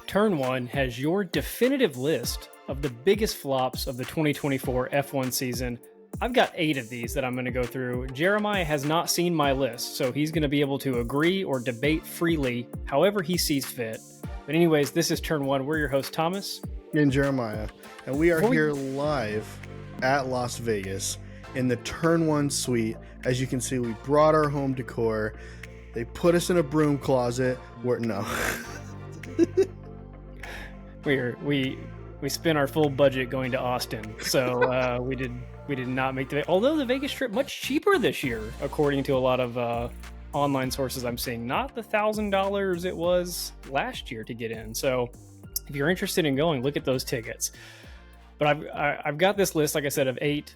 Turn 1 has your definitive list of the biggest flops of the 2024 F1 season. I've got 8 of these that I'm going to go through. Jeremiah has not seen my list, so he's going to be able to agree or debate freely however he sees fit. But anyways, this is Turn 1. We're your host, Thomas. And Jeremiah. And we are here live at Las Vegas in the Turn 1 suite. As you can see, we brought our home decor. They put us in a broom closet. No. We spent our full budget going to Austin, so we did not make although the Vegas trip much cheaper this year, according to a lot of online sources I'm seeing. Not the $1,000 it was last year to get in. So if you're interested in going, look at those tickets. But I've got this list, like I said, of 8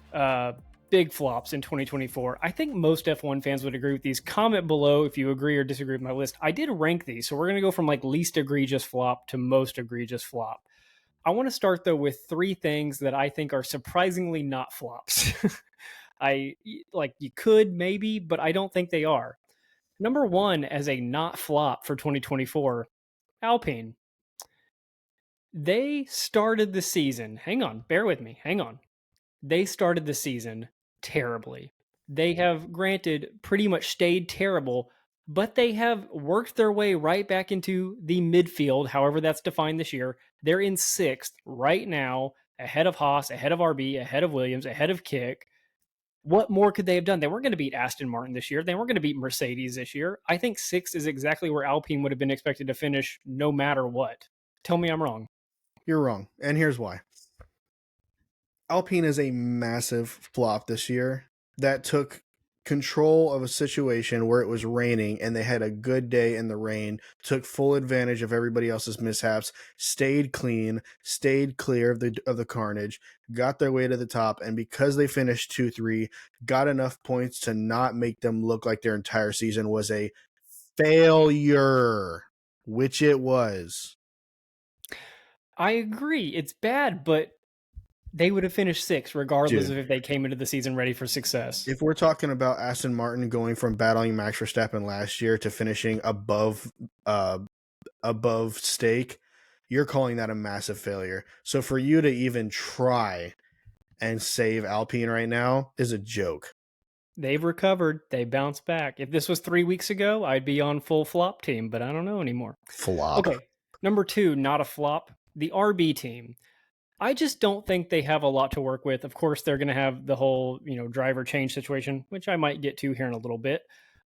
big flops in 2024. I think most F1 fans would agree with these. Comment below if you agree or disagree with my list. I did rank these, so we're going to go from like least egregious flop to most egregious flop. I want to start though with 3 things that I think are surprisingly not flops. You could maybe, but I don't think they are. Number 1 as a not flop for 2024, Alpine. They started the season. Hang on, bear with me. Hang on. They started the season terribly. They have, granted, pretty much stayed terrible, but they have worked their way right back into the midfield, however that's defined this year. They're in 6th right now, ahead of Haas, ahead of RB, ahead of Williams, ahead of Kick. What more could they have done? They weren't going to beat Aston Martin this year. They weren't going to beat Mercedes this year. I think 6th is exactly where Alpine would have been expected to finish no matter what. Tell me I'm wrong. You're wrong, and here's why. Alpine is a massive flop this year that took control of a situation where it was raining and they had a good day in the rain, took full advantage of everybody else's mishaps, stayed clean, stayed clear of the carnage, got their way to the top, and because they finished 2-3, got enough points to not make them look like their entire season was a failure, which it was. I agree. It's bad, but they would have finished 6th regardless of if they came into the season ready for success. If we're talking about Aston Martin going from battling Max Verstappen last year to finishing above stake, you're calling that a massive failure. So for you to even try and save Alpine right now is a joke. They've recovered. They bounced back. If this was 3 weeks ago, I'd be on full flop team, but I don't know anymore. Flop. Okay, number 2, not a flop. The RB team. I just don't think they have a lot to work with. Of course, they're going to have the whole, driver change situation, which I might get to here in a little bit.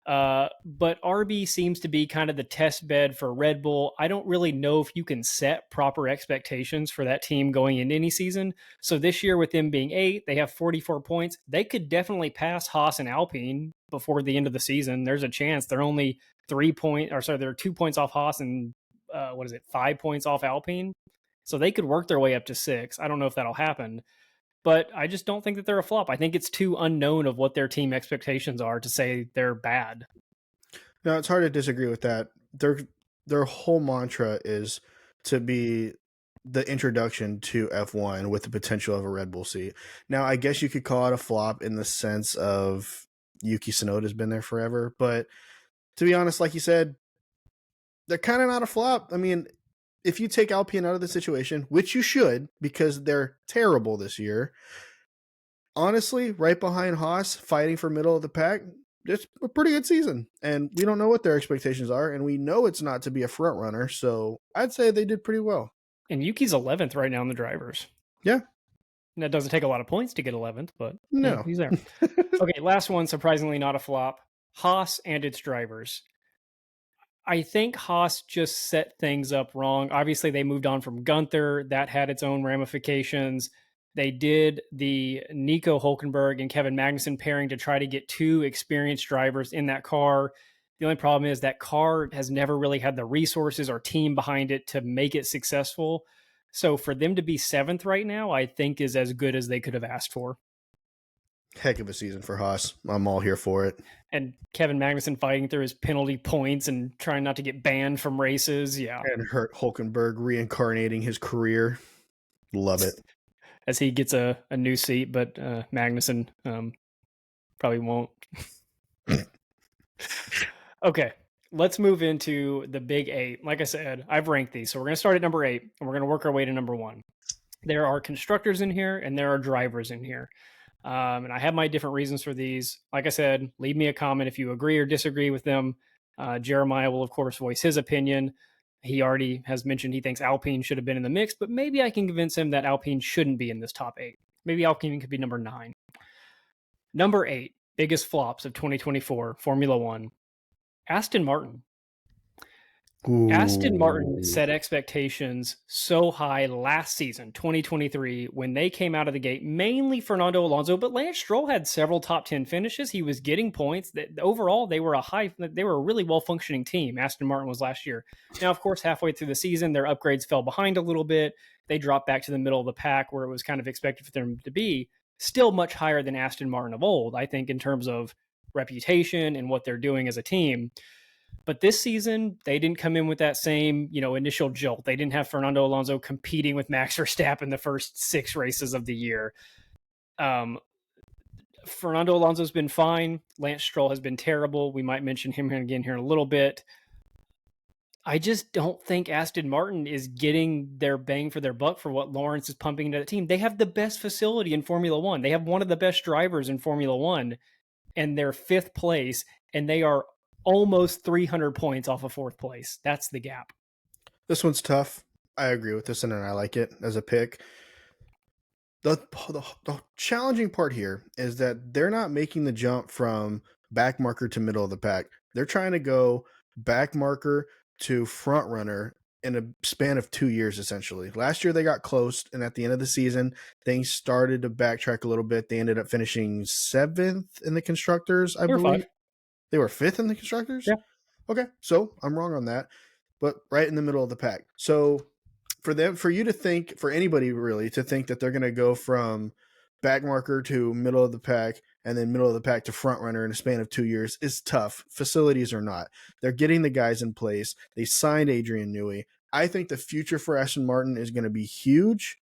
But RB seems to be kind of the test bed for Red Bull. I don't really know if you can set proper expectations for that team going into any season. So this year with them being 8, they have 44 points. They could definitely pass Haas and Alpine before the end of the season. There's a chance they're only they're 2 points off Haas and 5 points off Alpine. So they could work their way up to 6. I don't know if that'll happen, but I just don't think that they're a flop. I think it's too unknown of what their team expectations are to say they're bad. No, it's hard to disagree with that. Their whole mantra is to be the introduction to F1 with the potential of a Red Bull seat. Now, I guess you could call it a flop in the sense of Yuki Tsunoda's been there forever, but to be honest, like you said, they're kind of not a flop. I mean, if you take Alpine out of the situation, which you should because they're terrible this year, honestly, right behind Haas, fighting for middle of the pack, it's a pretty good season. And we don't know what their expectations are, and we know it's not to be a front runner, so I'd say they did pretty well. And Yuki's 11th right now in the drivers. Yeah. And that doesn't take a lot of points to get 11th, but no, he's there. Okay, last one, surprisingly not a flop. Haas and its drivers. I think Haas just set things up wrong. Obviously, they moved on from Gunther. That had its own ramifications. They did the Nico Hülkenberg and Kevin Magnussen pairing to try to get 2 experienced drivers in that car. The only problem is that car has never really had the resources or team behind it to make it successful. So for them to be 7th right now, I think is as good as they could have asked for. Heck of a season for Haas. I'm all here for it. And Kevin Magnussen fighting through his penalty points and trying not to get banned from races. Yeah. And Hülkenberg reincarnating his career. Love it. As he gets a new seat, but Magnussen probably won't. Okay. let's move into the big eight. Like I said, I've ranked these. So we're going to start at number 8 and we're going to work our way to number 1. There are constructors in here and there are drivers in here. And I have my different reasons for these. Like I said, leave me a comment if you agree or disagree with them. Jeremiah will, of course, voice his opinion. He already has mentioned he thinks Alpine should have been in the mix, but maybe I can convince him that Alpine shouldn't be in this top 8. Maybe Alpine could be number 9. Number 8, biggest flops of 2024, Formula One. Aston Martin. Aston Martin Ooh. set expectations so high last season, 2023, when they came out of the gate, mainly Fernando Alonso, but Lance Stroll had several top 10 finishes. He was getting points. That overall, they were a really well functioning team. Aston Martin was last year. Now, of course, halfway through the season, their upgrades fell behind a little bit. They dropped back to the middle of the pack where it was kind of expected for them to be. Still much higher than Aston Martin of old, I think, in terms of reputation and what they're doing as a team. But this season, they didn't come in with that same, initial jolt. They didn't have Fernando Alonso competing with Max Verstappen the first 6 races of the year. Fernando Alonso's been fine. Lance Stroll has been terrible. We might mention him again here in a little bit. I just don't think Aston Martin is getting their bang for their buck for what Lawrence is pumping into the team. They have the best facility in Formula One. They have one of the best drivers in Formula One, and they're 5th place, and they are almost 300 points off of 4th place. That's the gap. This one's tough. I agree with this one, and I like it as a pick. The challenging part here is that they're not making the jump from back marker to middle of the pack. They're trying to go back marker to front runner in a span of 2 years, essentially. Last year they got close, and at the end of the season, things started to backtrack a little bit. They ended up finishing 7th in the constructors, I believe. 5. They were 5th in the constructors? Yeah. Okay, so I'm wrong on that, but right in the middle of the pack. So for you to think, for anybody really to think that they're going to go from back marker to middle of the pack and then middle of the pack to front runner in a span of 2 years is tough. Facilities are not. They're getting the guys in place. They signed Adrian Newey. I think the future for Aston Martin is going to be huge,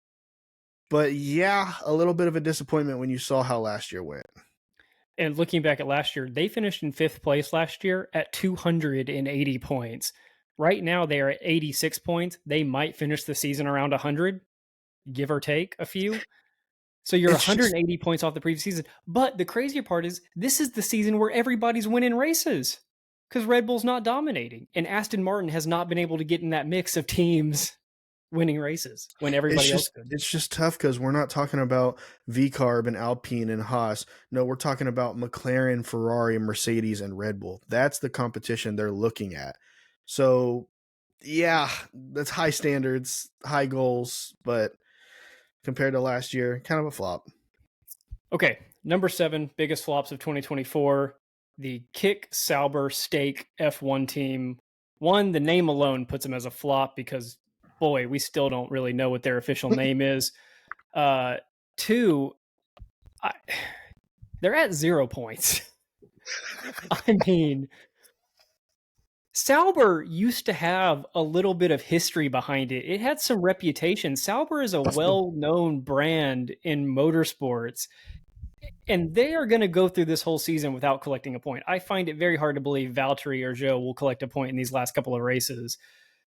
but yeah, a little bit of a disappointment when you saw how last year went. And looking back at last year, they finished in 5th place last year at 280 points. Right now, they are at 86 points. They might finish the season around 100, give or take a few. So you're 180 points off the previous season. But the crazier part is this is the season where everybody's winning races because Red Bull's not dominating. And Aston Martin has not been able to get in that mix of teams winning races when everybody else could. It's just tough because we're not talking about V-Carb and Alpine and Haas. No, we're talking about McLaren, Ferrari, Mercedes, and Red Bull. That's the competition they're looking at. So, yeah, that's high standards, high goals, but compared to last year, kind of a flop. Okay, number 7, biggest flops of 2024, the Kick Sauber Stake F1 team. One, the name alone puts them as a flop because, boy, we still don't really know what their official name is. 2, they're at 0 points. I mean, Sauber used to have a little bit of history behind it. It had some reputation. Sauber is a well-known brand in motorsports, and they are going to go through this whole season without collecting a point. I find it very hard to believe Valtteri or Joe will collect a point in these last couple of races.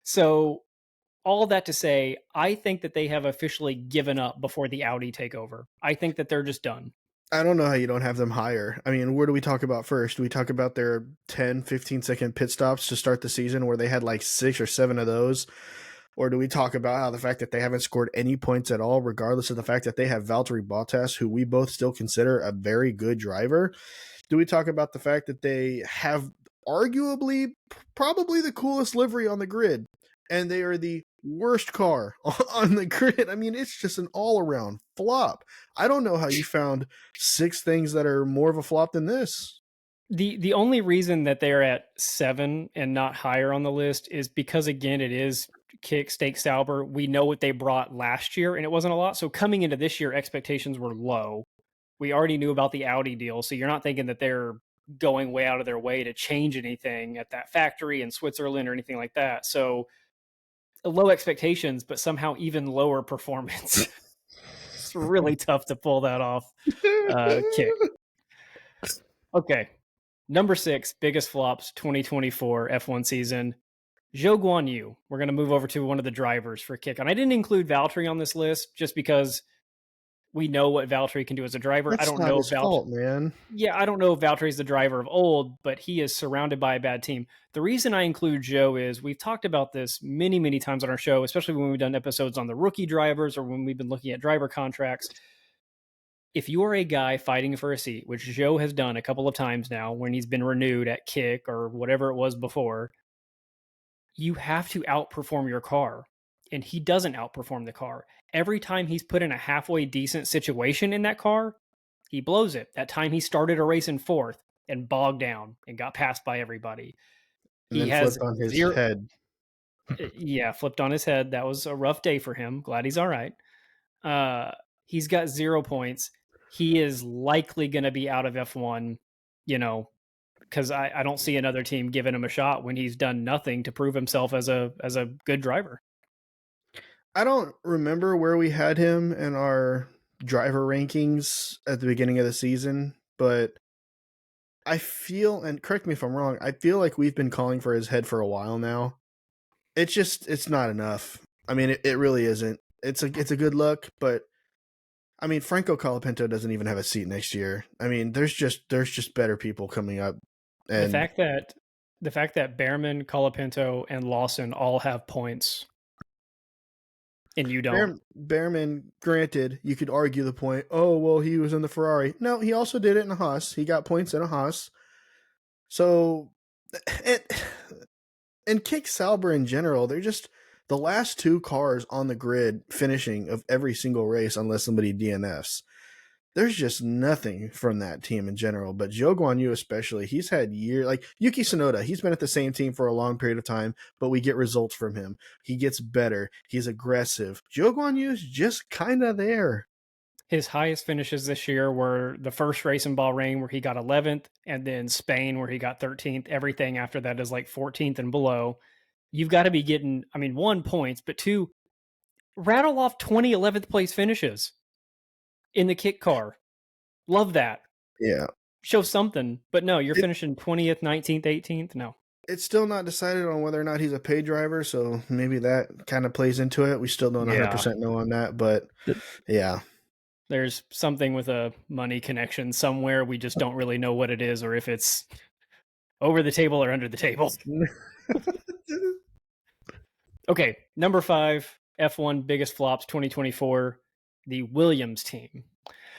So all that to say, I think that they have officially given up before the Audi takeover. I think that they're just done. I don't know how you don't have them higher. I mean, where do we talk about first? Do we talk about their 10, 15-second pit stops to start the season where they had like 6 or 7 of those? Or do we talk about how the fact that they haven't scored any points at all, regardless of the fact that they have Valtteri Bottas, who we both still consider a very good driver? Do we talk about the fact that they have arguably probably the coolest livery on the grid, and they are the worst car on the grid? I mean, it's just an all-around flop. I don't know how you found 6 things that are more of a flop than this. The only reason that they're at 7 and not higher on the list is because, again, it is Kick Stake Sauber. We know what they brought last year, and it wasn't a lot. So coming into this year, expectations were low. We already knew about the Audi deal, so you're not thinking that they're going way out of their way to change anything at that factory in Switzerland or anything like that. So low expectations, but somehow even lower performance. It's really tough to pull that off. Kick. Okay. Number 6, biggest flops 2024 F1 season. Zhou Guan Yu. We're going to move over to one of the drivers for kick. And I didn't include Valtteri on this list just because we know what Valtteri can do as a driver. I That's don't not know if his fault, man. I don't know if Valtteri's the driver of old, but he is surrounded by a bad team. The reason I include Zhou is we've talked about this many, many times on our show, especially when we've done episodes on the rookie drivers or when we've been looking at driver contracts. If you are a guy fighting for a seat, which Zhou has done a couple of times now when he's been renewed at kick or whatever it was before, you have to outperform your car. And he doesn't outperform the car. Every time he's put in a halfway decent situation in that car, he blows it. That time he started a race in fourth and bogged down and got passed by everybody. And He then has flipped on his zero. head. Yeah, flipped on his head. That was a rough day for him. Glad he's all right. He's got 0 points. He is likely going to be out of F1, because I don't see another team giving him a shot when he's done nothing to prove himself as a good driver. I don't remember where we had him in our driver rankings at the beginning of the season, but I feel, and correct me if I'm wrong, I feel like we've been calling for his head for a while now. It's not enough. I mean, it really isn't. It's a good look, but I mean, Franco Colapinto doesn't even have a seat next year. I mean, there's just better people coming up. And the fact that Behrman, Colapinto, and Lawson all have points and you don't. Behrman, granted, you could argue the point, oh, well, he was in the Ferrari. No, he also did it in a Haas. He got points in a Haas. So, and Kick Sauber in general, they're just the last two cars on the grid finishing of every single race unless somebody DNFs. There's just nothing from that team in general, but Zhou Guan Yu especially, he's had years, like Yuki Tsunoda, he's been at the same team for a long period of time, but we get results from him. He gets better. He's aggressive. Zhou Guan Yu is just kind of there. His highest finishes this year were the first race in Bahrain where he got 11th, and then Spain where he got 13th. Everything after that is like 14th and below. You've got to be getting, 1, points, but 2, rattle off 20 11th place finishes in the kick car. Love that. Yeah. Show something, but no, you're finishing 20th, 19th, 18th. No. It's still not decided on whether or not he's a paid driver, so maybe that kind of plays into it. We still don't 100% know on that, but yeah. There's something with a money connection somewhere. We just don't really know what it is or if it's over the table or under the table. Okay, number 5, F1 biggest flops 2024, the Williams team.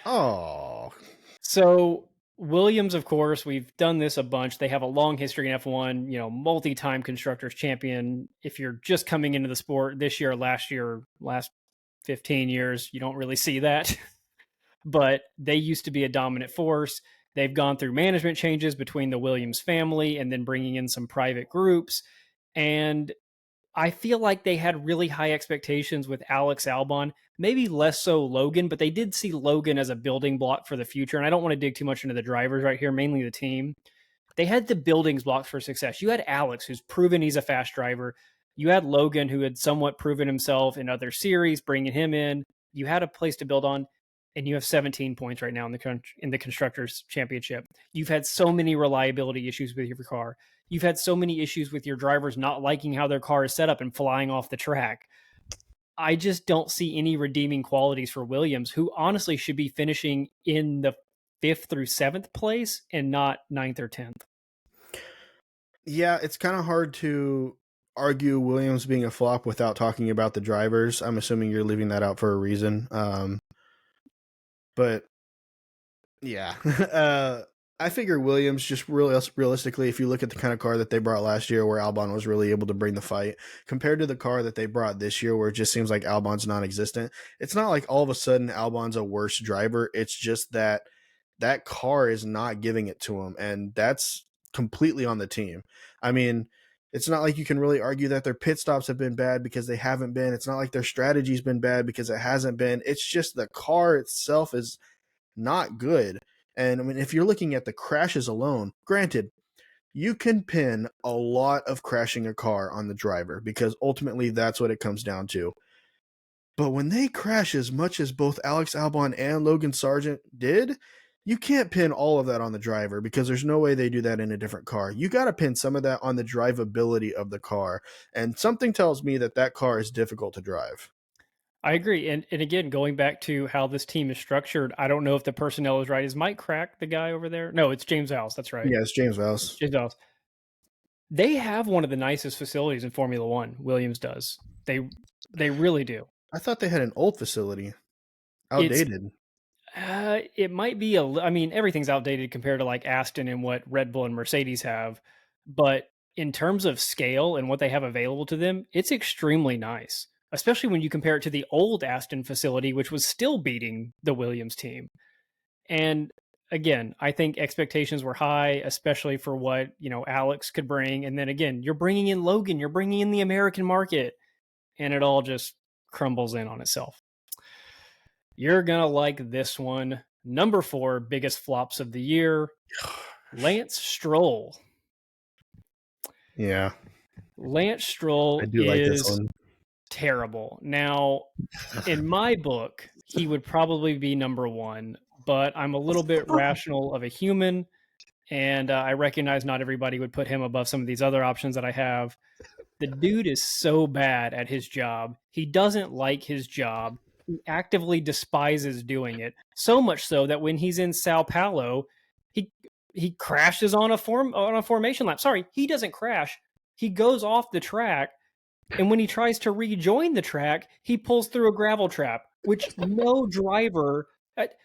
Oh. So Williams, of course, we've done this a bunch. They have a long history in F1, multi-time constructors champion. If you're just coming into the sport this year, last 15 years, you don't really see that. But they used to be a dominant force. They've gone through management changes between the Williams family and then bringing in some private groups. And I feel like they had really high expectations with Alex Albon, maybe less so Logan, but they did see Logan as a building block for the future. And I don't want to dig too much into the drivers right here, mainly the team. They had the buildings blocks for success. You had Alex, who's proven he's a fast driver. You had Logan, who had somewhat proven himself in other series, bringing him in. You had a place to build on, and you have 17 points right now in the Constructors' Championship. You've had so many reliability issues with your car. You've had so many issues with your drivers not liking how their car is set up and flying off the track. I just don't see any redeeming qualities for Williams, who honestly should be finishing in the 5th through 7th place and not 9th or 10th. Yeah, it's kind of hard to argue Williams being a flop without talking about the drivers. I'm assuming you're leaving that out for a reason. But yeah, I figure Williams just realistically, if you look at the kind of car that they brought last year where Albon was really able to bring the fight compared to the car that they brought this year where it just seems like Albon's non-existent. It's not like all of a sudden Albon's a worse driver. It's just that car is not giving it to him, and that's completely on the team. I mean, it's not like you can really argue that their pit stops have been bad because they haven't been. It's not like their strategy's been bad because it hasn't been. It's just the car itself is not good. And I mean, if you're looking at the crashes alone, granted, you can pin a lot of crashing a car on the driver because ultimately that's what it comes down to. But when they crash as much as both Alex Albon and Logan Sargent did, you can't pin all of that on the driver because there's no way they do that in a different car. You got to pin some of that on the drivability of the car. And something tells me that that car is difficult to drive. I agree. And again, going back to how this team is structured, I don't know if the personnel is right. Is Mike Crack the guy over there? No, it's James House. That's right. Yeah, it's James Vowles. James House. They have one of the nicest facilities in Formula One. Williams does. They really do. I thought they had an old facility, It's outdated. it might be I mean, everything's outdated compared to like Aston and what Red Bull and Mercedes have, but in terms of scale and what they have available to them, it's extremely nice. Especially when you compare it to the old Aston facility, which was still beating the Williams team. And again, I think expectations were high, especially for what, Alex could bring. And then again, you're bringing in Logan, you're bringing in the American market, and it all just crumbles in on itself. You're going to like this one. Number 4, biggest flops of the year, Lance Stroll. Yeah, Lance Stroll I do like this is one. terrible. Now, in my book, he would probably be number 1, but I'm a little bit rational of a human, and I recognize not everybody would put him above some of these other options that I have. The dude is so bad at his job. He doesn't like his job. He actively despises doing it. So much so that when he's in Sao Paulo, he crashes on a formation lap. Sorry, he doesn't crash. He goes off the track, and when he tries to rejoin the track, he pulls through a gravel trap, which no driver,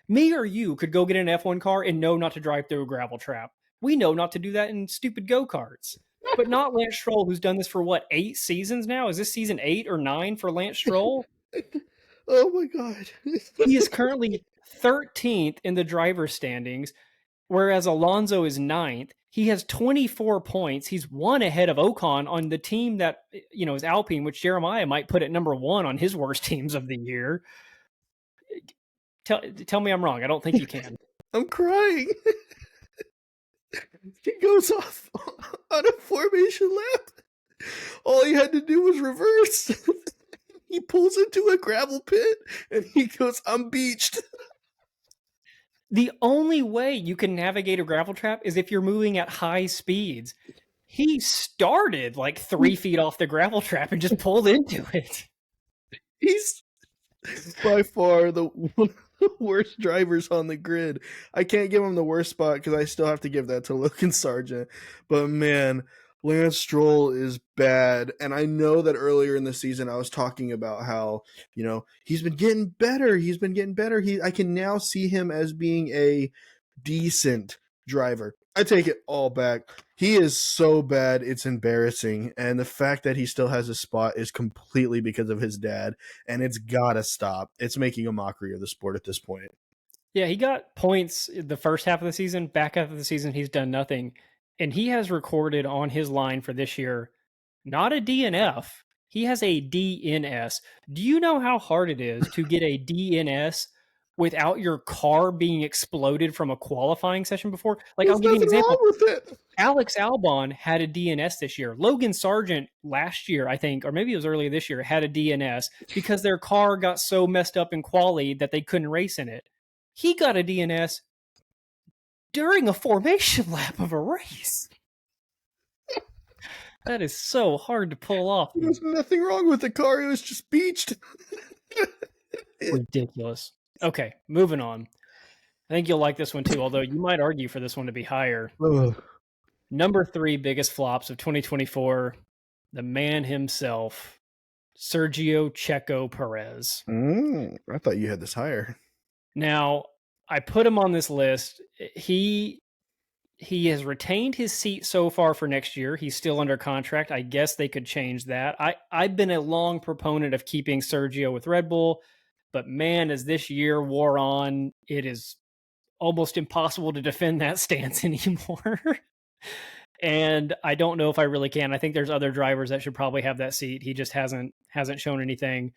me or you, could go get an F1 car and know not to drive through a gravel trap. We know not to do that in stupid go-karts. But not Lance Stroll, who's done this for 8 seasons now? Is this season 8 or 9 for Lance Stroll? Oh my God. He is currently 13th in the driver standings, whereas Alonso is 9th. He has 24 points. He's 1 ahead of Ocon on the team that, is Alpine, which Jeremiah might put at number 1 on his worst teams of the year. Tell me I'm wrong. I don't think you can. I'm crying. He goes off on a formation lap. All he had to do was reverse. He pulls into a gravel pit and he goes, I'm beached. The only way you can navigate a gravel trap is if you're moving at high speeds. He started 3 feet off the gravel trap and just pulled into it. He's by far one of the worst drivers on the grid. I can't give him the worst spot because I still have to give that to Logan Sargent. But man, Lance Stroll is bad. And I know that earlier in the season I was talking about how, he's been getting better. He's been getting better. I can now see him as being a decent driver. I take it all back. He is so bad, it's embarrassing. And the fact that he still has a spot is completely because of his dad. And it's got to stop. It's making a mockery of the sport at this point. Yeah, he got points the first half of the season. Back half of the season, he's done nothing. And he has recorded on his line for this year, not a DNF. He has a DNS. Do you know how hard it is to get a DNS without your car being exploded from a qualifying session before? There's I'll give you an example. Wrong with it. Alex Albon had a DNS this year. Logan Sargent last year, I think, or maybe it was earlier this year, had a DNS because their car got so messed up in quali that they couldn't race in it. He got a DNS during a formation lap of a race. That is so hard to pull off. There's nothing wrong with the car. It was just beached. Ridiculous. Okay, moving on. I think you'll like this one too, although you might argue for this one to be higher. Number 3 biggest flops of 2024, the man himself, Sergio Checo Perez. I thought you had this higher. Now, I put him on this list. He has retained his seat so far for next year. He's still under contract. I guess they could change that. I've been a long proponent of keeping Sergio with Red Bull, but man, as this year wore on, it is almost impossible to defend that stance anymore. And I don't know if I really can. I think there's other drivers that should probably have that seat. He just hasn't shown anything.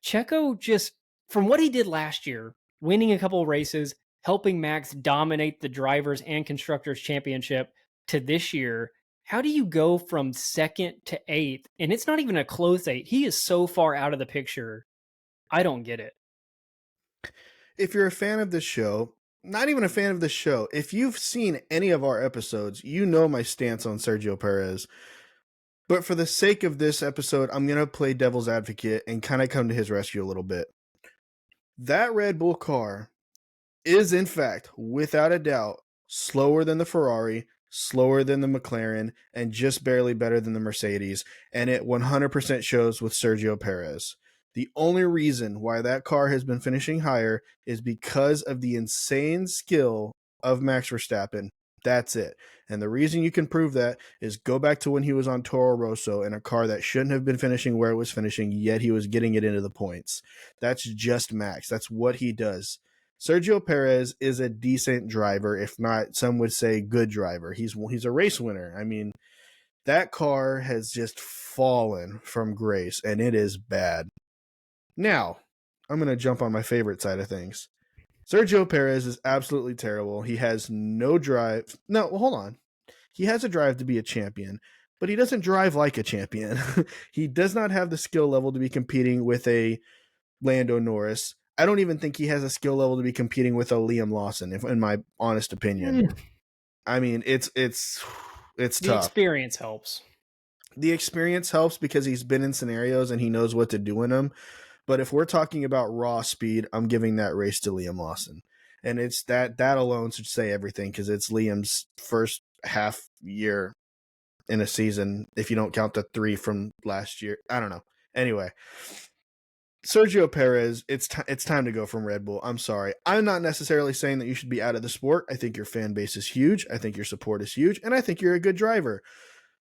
Checo, just from what he did last year, winning a couple of races, helping Max dominate the drivers and constructors championship, to this year, how do you go from 2nd to 8th? And it's not even a close 8. He is so far out of the picture. I don't get it. If you're a fan of this show, not even a fan of the show. If you've seen any of our episodes, you know my stance on Sergio Perez. But for the sake of this episode, I'm going to play devil's advocate and kind of come to his rescue a little bit. That Red Bull car is, in fact, without a doubt, slower than the Ferrari, slower than the McLaren, and just barely better than the Mercedes. And it 100% shows with Sergio Perez. The only reason why that car has been finishing higher is because of the insane skill of Max Verstappen. That's it. And the reason you can prove that is go back to when he was on Toro Rosso in a car that shouldn't have been finishing where it was finishing, yet he was getting it into the points. That's just Max. That's what he does. Sergio Perez is a decent driver, if not, some would say good driver. He's a race winner. I mean, that car has just fallen from grace, and it is bad. Now, I'm going to jump on my favorite side of things. Sergio Perez is absolutely terrible. He has no drive. No, well, hold on. He has a drive to be a champion, but he doesn't drive like a champion. He does not have the skill level to be competing with a Lando Norris. I don't even think he has a skill level to be competing with a Liam Lawson, in my honest opinion. I mean, it's The tough. experience helps. The experience helps because he's been in scenarios and he knows what to do in them. But if we're talking about raw speed, I'm giving that race to Liam Lawson. And it's that alone should say everything because it's Liam's first half year in a season, if you don't count the 3 from last year. I don't know. Anyway, Sergio Perez, it's time to go from Red Bull. I'm sorry. I'm not necessarily saying that you should be out of the sport. I think your fan base is huge. I think your support is huge. And I think you're a good driver.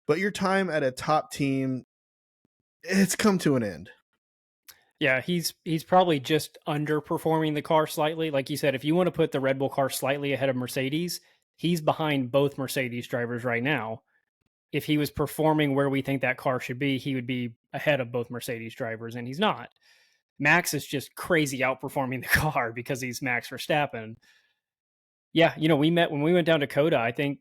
But your time at a top team, it's come to an end. Yeah, he's probably just underperforming the car slightly. Like you said, if you want to put the Red Bull car slightly ahead of Mercedes, he's behind both Mercedes drivers right now. If he was performing where we think that car should be, he would be ahead of both Mercedes drivers, and he's not. Max is just crazy outperforming the car because he's Max Verstappen. Yeah, we met when we went down to Coda. I think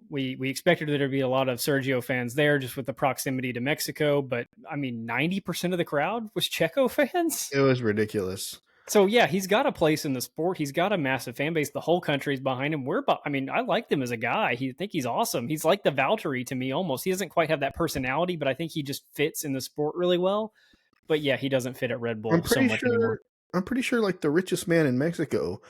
we expected there to be a lot of Sergio fans there just with the proximity to Mexico, but I mean 90% of the crowd was Checo fans. It was ridiculous. So yeah, he's got a place in the sport. He's got a massive fan base. The whole country's behind him. I mean, I like him as a guy. I think he's awesome. He's like the Valtteri to me almost. He doesn't quite have that personality, but I think he just fits in the sport really well. But yeah, he doesn't fit at Red Bull so much anymore. I'm pretty sure like the richest man in Mexico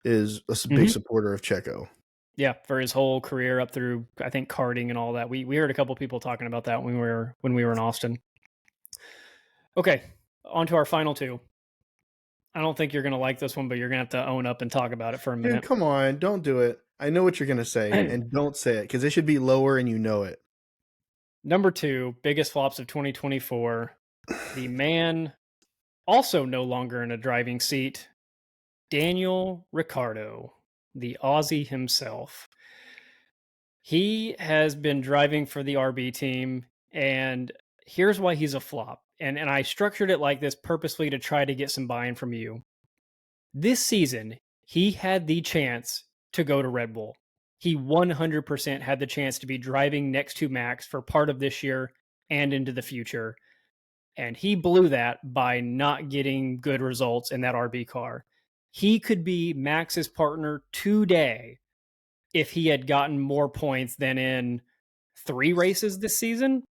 is a big supporter of Checo. Yeah, for his whole career up through I think karting and all that. We heard a couple people talking about that when we were in Austin. Okay, on to our final two. I don't think you're going to like this one, but you're going to have to own up and talk about it for a minute. Dude, come on, don't do it. I know what you're going to say, and don't say it because it should be lower and you know it. Number 2, biggest flops of 2024. The man also no longer in a driving seat, Daniel Ricciardo, the Aussie himself. He has been driving for the RB team, and here's why he's a flop. And I structured it like this purposely to try to get some buy-in from you. This season, he had the chance to go to Red Bull. He 100% had the chance to be driving next to Max for part of this year and into the future. And he blew that by not getting good results in that RB car. He could be Max's partner today if he had gotten more points than in 3 races this season.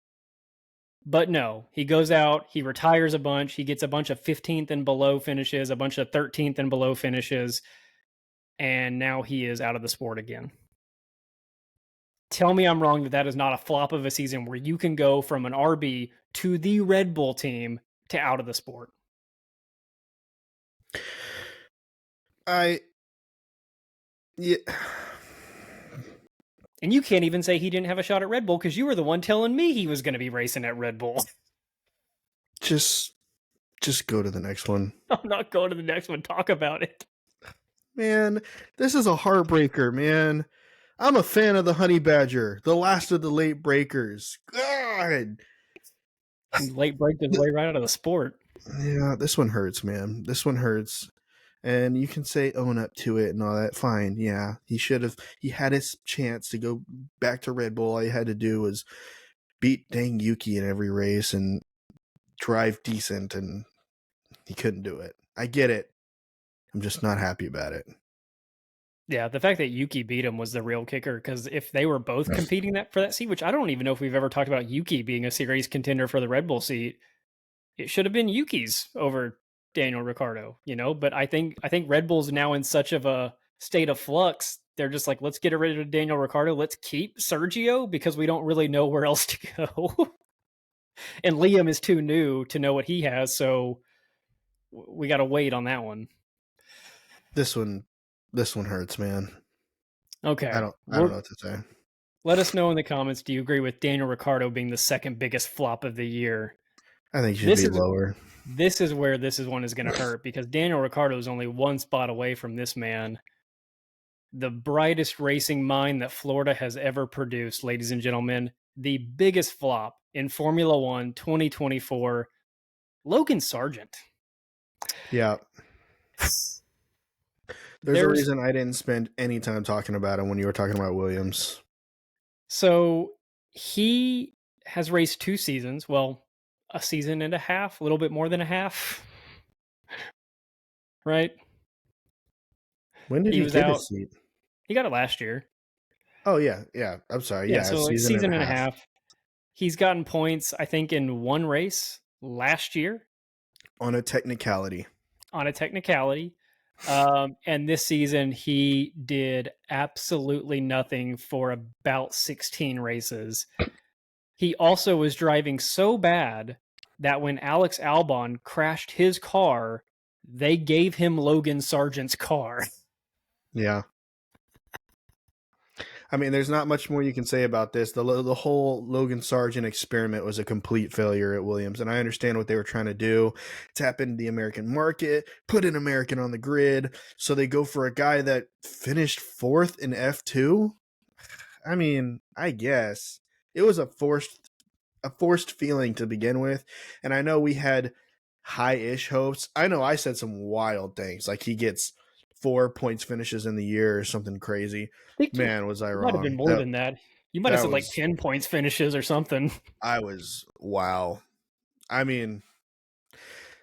But no, he goes out, he retires a bunch, he gets a bunch of 15th and below finishes, a bunch of 13th and below finishes, and now he is out of the sport again. Tell me I'm wrong that is not a flop of a season where you can go from an RB to the Red Bull team to out of the sport. Yeah. And you can't even say he didn't have a shot at Red Bull because you were the one telling me he was going to be racing at Red Bull. Just go to the next one. I'm not going to the next one. Talk about it. Man, this is a heartbreaker, man. I'm a fan of the Honey Badger, the last of the late breakers. God. He late braked his way right out of the sport. Yeah, this one hurts, man. This one hurts. And you can say own up to it and all that. Fine. Yeah. He had his chance to go back to Red Bull. All he had to do was beat dang Yuki in every race and drive decent, and he couldn't do it. I get it. I'm just not happy about it. Yeah, the fact that Yuki beat him was the real kicker because if they were both competing that for that seat, which I don't even know if we've ever talked about Yuki being a series contender for the Red Bull seat, it should have been Yuki's over Daniel Ricciardo, you know. But I think Red Bull's now in such of a state of flux. They're just like, let's get rid of Daniel Ricciardo. Let's keep Sergio because we don't really know where else to go. And Liam is too new to know what he has, so we got to wait on that one. This one, this one hurts, man. I Okay, don't, I don't know what to say. let us know in the comments. Do you agree with Daniel Ricciardo being the second biggest flop of the year? I think he should This be is lower. this is where this is one is going to hurt because Daniel Ricciardo is only one spot away from this man, the brightest racing mind that Florida has ever produced, ladies and gentlemen. The biggest flop in Formula One 2024, Logan Sargent. Yeah. There's a There's reason I didn't spend any time talking about him when you were talking about Williams. So he has raced 2 seasons, well, a season and a half, a little bit more than a half, right? When did He he was get out. his seat? He got it last year. Oh yeah, yeah. I'm sorry. Yeah, Yeah, a so a season and season a and a half half. He's gotten points, I think, in one race last year on a technicality. on a technicality. And this season, he did absolutely nothing for about 16 races. He also was driving so bad that when Alex Albon crashed his car, they gave him Logan Sargent's car. Yeah. I mean, there's not much more you can say about this. The whole Logan Sargent experiment was a complete failure at Williams, and I understand what they were trying to do: tap into the American market, put an American on the grid. So they go for a guy that finished fourth in F2. I mean, I guess it was a forced feeling to begin with, and I know we had high-ish hopes. I know I said some wild things like he gets 4 points finishes in the year or something crazy. I think it Man, was I might have been wrong. more That than that. You might have that said like was 10 points finishes or something. I was wow. I mean,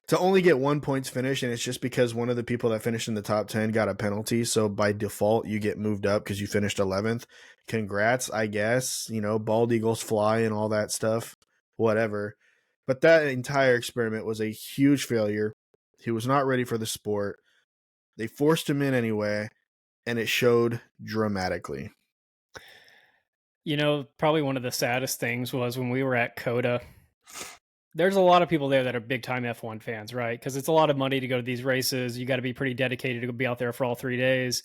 to only get 1 points finish, and it's just because one of the people that finished in the top 10 got a penalty, so by default you get moved up because you finished 11th. Congrats, I guess. Bald eagles fly and all that stuff. Whatever. But that entire experiment was a huge failure. He was not ready for the sport. They forced him in anyway, and it showed dramatically. Probably one of the saddest things was when we were at Coda. There's a lot of people there that are big time F1 fans, right? Because it's a lot of money to go to these races. You got to be pretty dedicated to be out there for all 3 days.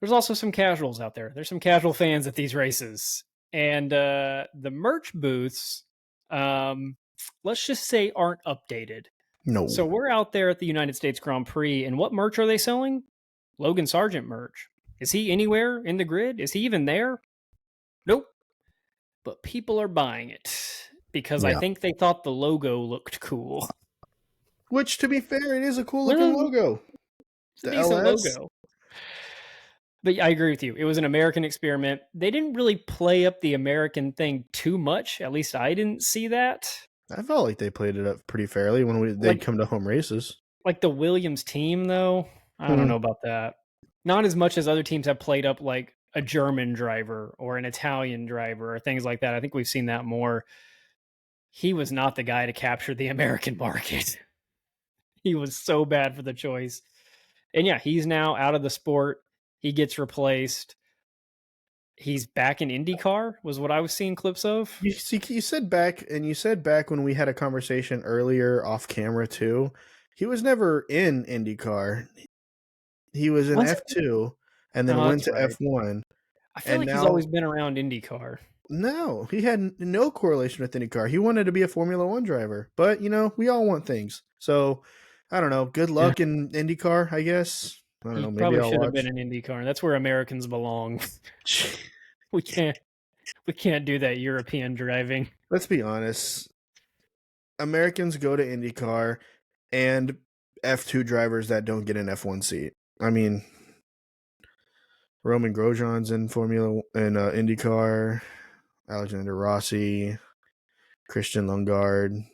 There's also some casuals out there. There's some casual fans at these races. And the merch booths, let's just say, aren't updated. No. So we're out there at the United States Grand Prix, and what merch are they selling? Logan Sargent merch. Is he anywhere in the grid? Is he even there? Nope. But people are buying it because I Yeah. think they thought the logo looked cool. Which, to be fair, it is a cool looking Well, logo. it's a The decent LS. logo. But I agree with you. It was an American experiment. They didn't really play up the American thing too much. At least I didn't see that. I felt like they played it up pretty fairly when they'd Like come to home races. like the Williams team, though, I don't know about that. Not as much as other teams have played up like a German driver or an Italian driver or things like that. I think we've seen that more. He was not the guy to capture the American market. He was so bad for the choice. And yeah, he's now out of the sport. He gets replaced. He's back in IndyCar, was what I was seeing clips of. You see, you said back when we had a conversation earlier off camera too. He was never in IndyCar. He was in Was it? F2 and then Oh, went that's to right. F1. I feel And like he's now, always been around IndyCar. no, he had no correlation with IndyCar. He wanted to be a Formula One driver. But, we all want things. So, I don't know. Good Yeah. luck in IndyCar, I guess. I don't He know. Maybe probably I'll should have watch. been in IndyCar. That's where Americans belong. we can't we can't do that European driving. Let's be honest. Americans go to IndyCar and F2 drivers that don't get an F1 seat. I mean, Roman Grosjean's in IndyCar, Alexander Rossi, Christian Lundgaard.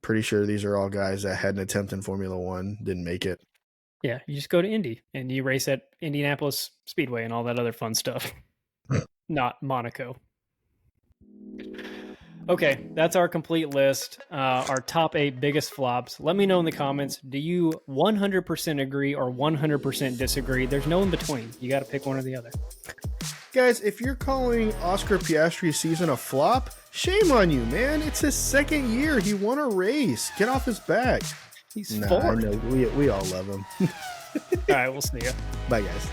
Pretty sure these are all guys that had an attempt in Formula One, didn't make it. Yeah, you just go to Indy and you race at Indianapolis Speedway and all that other fun stuff. Not Monaco. Okay, that's our complete list. Our top 8 biggest flops. Let me know in the comments. Do you 100% agree or 100% disagree? There's no in between. You got to pick one or the other. Guys, if you're calling Oscar Piastri's season a flop, shame on you, man. It's his second year. He won a race. Get off his back. He's I fourth. know. We all love him. All right, we'll see ya. Bye, guys.